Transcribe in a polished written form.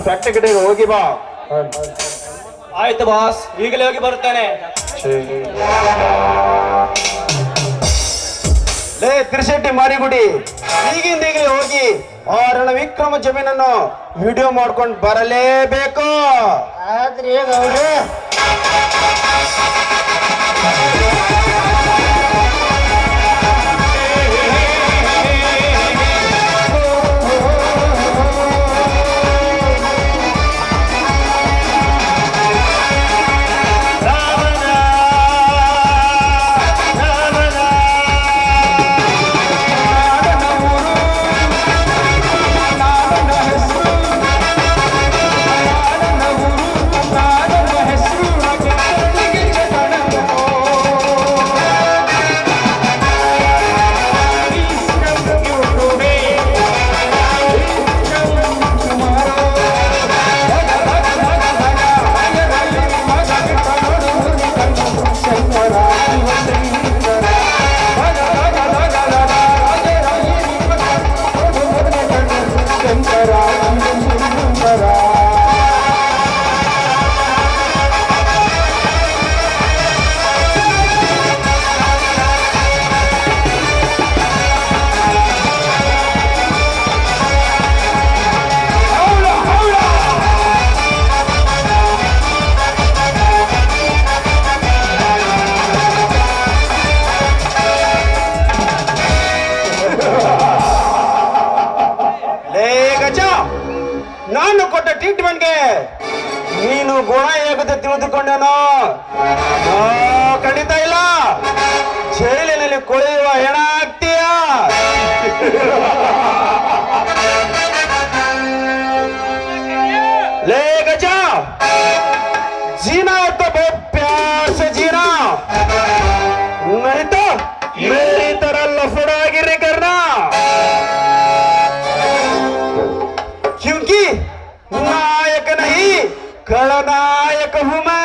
ಫ್ಯಾಕ್ಟರಿಗೆ ಹೋಗಿ ಬಾ. ಆಯ್ತು ಬಾಸ್, ಈಗಲೇ ಹೋಗಿ ಬರುತ್ತೇನೆ. ಲೇ ತಿರುಶೆಟ್ಟಿ ಮಾರಿಗುಡಿ, ಈಗಿಂದೀಗಲೇ ಹೋಗಿ ಆ ರಣವಿಕ್ರಮ ಜಮೀನನ್ನು ವಿಡಿಯೋ ಮಾಡ್ಕೊಂಡು ಬರಲೇಬೇಕು. ಆದ್ರೆ ಈಗ ಅವ್ರೆ ನಾನು ಕೊಟ್ಟ ಟ್ರೀಟ್ಮೆಂಟ್ಗೆ ನೀನು ಗುಣ ಹೇಗುತ್ತೆ ತಿಳಿದುಕೊಂಡೇನೋ? ಖಂಡಿತ ಇಲ್ಲ. ಜೈಲಿನಲ್ಲಿ ಕೊಳೆಯುವ ಹೆಣ ಆಗ್ತೀಯ. ಲೇ ಗಜ, जीना है तो बहुत प्यार से जीना, नहीं तो मेरी तरह लफड़ागिरी करना, क्योंकि नायक नहीं खलनायक हूं मैं.